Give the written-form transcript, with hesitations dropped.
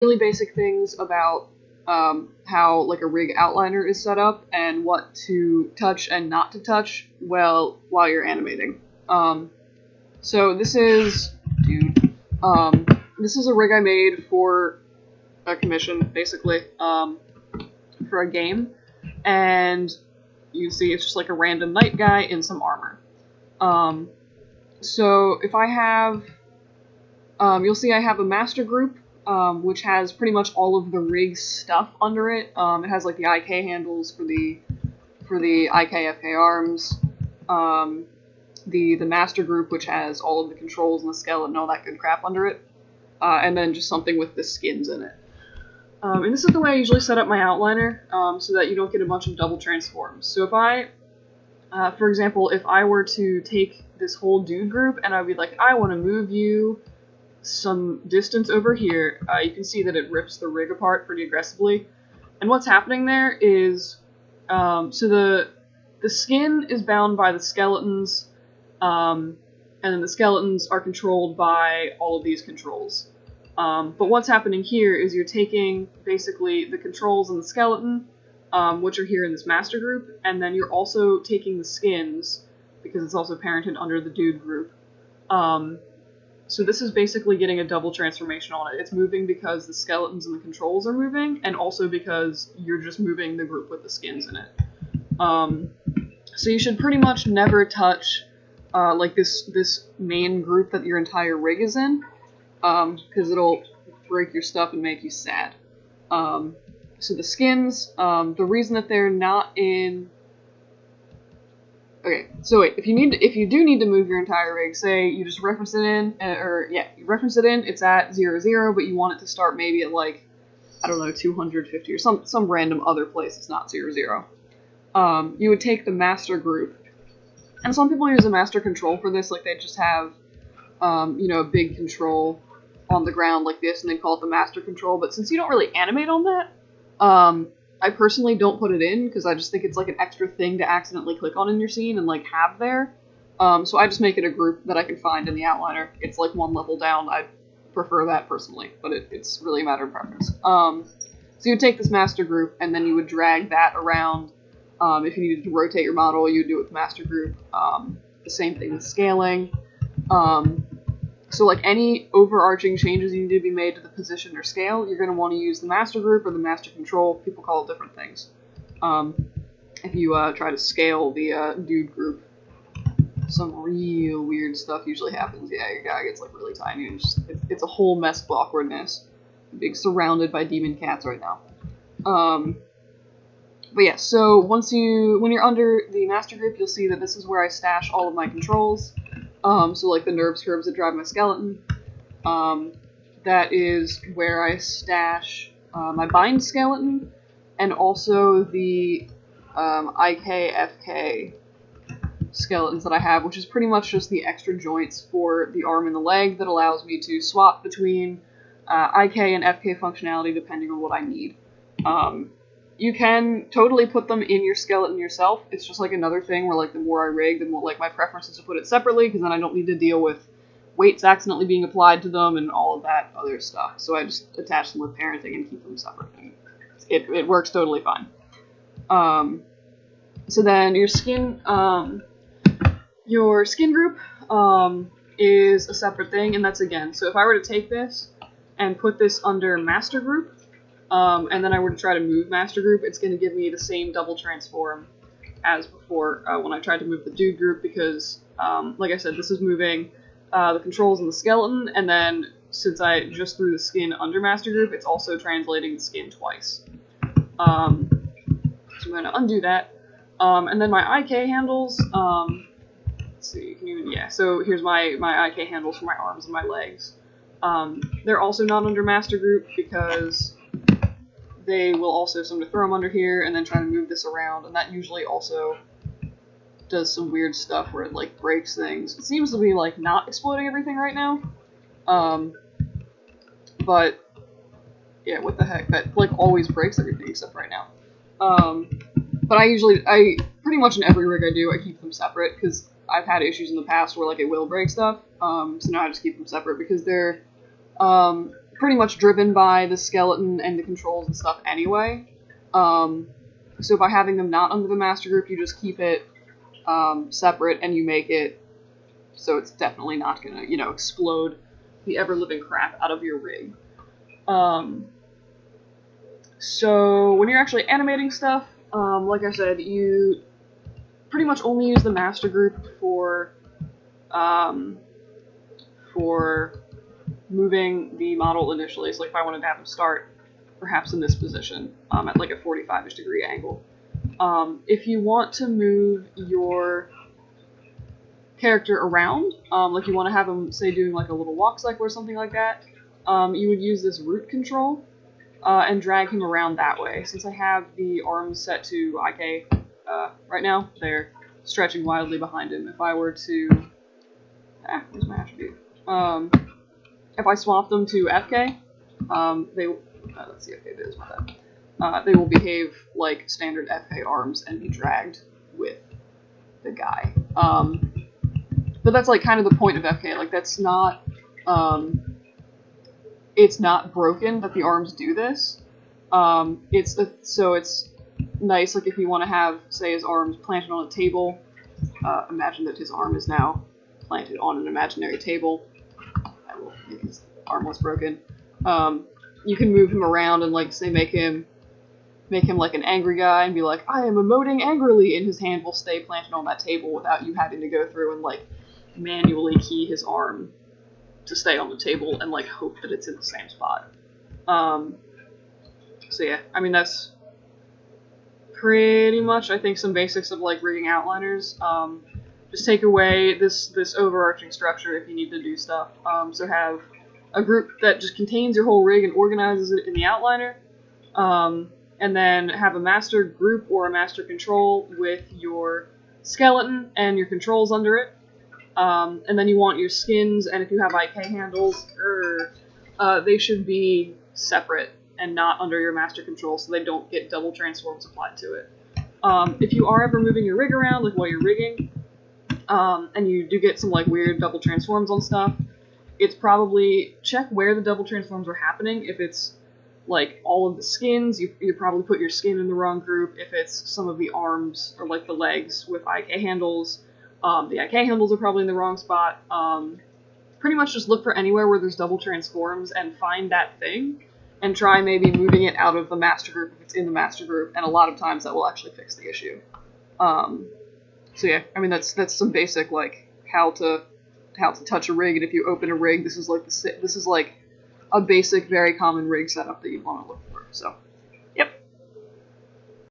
really basic things about how like a rig outliner is set up and what to touch and not to touch while you're animating. So this is, this is a rig I made for a commission, basically, for a game, and you see it's just like a random knight guy in some armor. So if I have, you'll see I have a master group, which has pretty much all of the rig stuff under it. It has like the IK handles for the IK FK arms, the master group, which has all of the controls and the skeleton and all that good crap under it, and then just something with the skins in it. And this is the way I usually set up my outliner, so that you don't get a bunch of double transforms. So if I, for example, if I were to take this whole dude group and I'd be like, I want to move you some distance over here, you can see that it rips the rig apart pretty aggressively. And what's happening there is, so the skin is bound by the skeletons, and then the skeletons are controlled by all of these controls. But what's happening here is you're taking basically the controls and the skeleton, which are here in this master group, and then you're also taking the skins, because it's also parented under the dude group. So this is basically getting a double transformation on it. It's moving because the skeletons and the controls are moving, and also because you're just moving the group with the skins in it. So you should pretty much never touch like this main group that your entire rig is in, because it'll break your stuff and make you sad. So the skins, the reason that they're not in... Okay, so wait, if you do need to move your entire rig, say you just reference it in, you reference it in, it's at 0, 0, but you want it to start maybe at like, I don't know, 250 or some random other place that's not 0, 0. You would take the master group, and some people use a master control for this, like they just have, you know, a big control on the ground like this, and they call it the master control, but since you don't really animate on that, I personally don't put it in, because I just think it's like an extra thing to accidentally click on in your scene and like have there. So I just make it a group that I can find in the outliner. It's like one level down. I prefer that personally, but it's really a matter of preference. So you would take this master group, and then you would drag that around. If you needed to rotate your model, you would do it with master group. The same thing with scaling. So like any overarching changes you need to be made to the position or scale, you're going to want to use the master group or the master control. People call it different things. If you try to scale the dude group, some real weird stuff usually happens. Yeah, your guy gets like really tiny, and it's a whole mess of awkwardness. I'm being surrounded by demon cats right now. But yeah, so when you're under the master group, you'll see that this is where I stash all of my controls. So like the nerves curves that drive my skeleton. That is where I stash my bind skeleton, and also the IK FK skeletons that I have, which is pretty much just the extra joints for the arm and the leg that allows me to swap between IK and FK functionality depending on what I need. You can totally put them in your skeleton yourself. It's just like another thing where like the more I rig, the more like my preference is to put it separately, because then I don't need to deal with weights accidentally being applied to them and all of that other stuff. So I just attach them with parenting and keep them separate. It works totally fine. So then your skin group is a separate thing, and that's again. So if I were to take this and put this under master group, and then I were to try to move master group, it's going to give me the same double transform as before when I tried to move the dude group, because, like I said, this is moving the controls and the skeleton, and then since I just threw the skin under master group, it's also translating the skin twice. So I'm going to undo that. And then my IK handles, let's see, so here's my IK handles for my arms and my legs. They're also not under master group because they will also somebody throw them under here and then try to move this around, and that usually also does some weird stuff where it like breaks things. It seems to be like not exploding everything right now, but yeah, what the heck, that like always breaks everything except right now. But I pretty much in every rig I do, I keep them separate, because I've had issues in the past where like it will break stuff, so now I just keep them separate because they're pretty much driven by the skeleton and the controls and stuff anyway. So by having them not under the master group, you just keep it separate, and you make it so it's definitely not gonna, you know, explode the ever-living crap out of your rig. So when you're actually animating stuff, like I said, you pretty much only use the master group for moving the model initially. So like if I wanted to have him start perhaps in this position at like a 45-ish degree angle. If you want to move your character around, like you want to have him, say, doing like a little walk cycle or something like that, you would use this root control and drag him around that way. Since I have the arms set to IK right now, they're stretching wildly behind him. If I were to... where's my attribute? If I swap them to FK, let's see, FK is my bad. They will behave like standard FK arms and be dragged with the guy. But that's like kind of the point of FK. Like that's not, it's not broken that the arms do this. So it's nice. Like if you want to have, say, his arms planted on a table. Imagine that his arm is now planted on an imaginary table. I will make his arm less broken. You can move him around and like say make him like an angry guy and be like, I am emoting angrily, and his hand will stay planted on that table without you having to go through and like manually key his arm to stay on the table and like hope that it's in the same spot. So yeah, I mean that's pretty much, I think, some basics of like rigging outliners. Just take away this overarching structure if you need to do stuff. So have a group that just contains your whole rig and organizes it in the outliner, and then have a master group or a master control with your skeleton and your controls under it. And then you want your skins, and if you have IK handles, they should be separate and not under your master control so they don't get double transforms applied to it. If you are ever moving your rig around, like while you're rigging, and you do get some like weird double transforms on stuff, it's probably check where the double transforms are happening. If it's like all of the skins, you probably put your skin in the wrong group. If it's some of the arms or like the legs with IK handles, the IK handles are probably in the wrong spot. Pretty much just look for anywhere where there's double transforms and find that thing and try maybe moving it out of the master group if it's in the master group, and a lot of times that will actually fix the issue. So yeah, I mean that's some basic like how to touch a rig, and if you open a rig, this is like a basic, very common rig setup that you want to look for. So.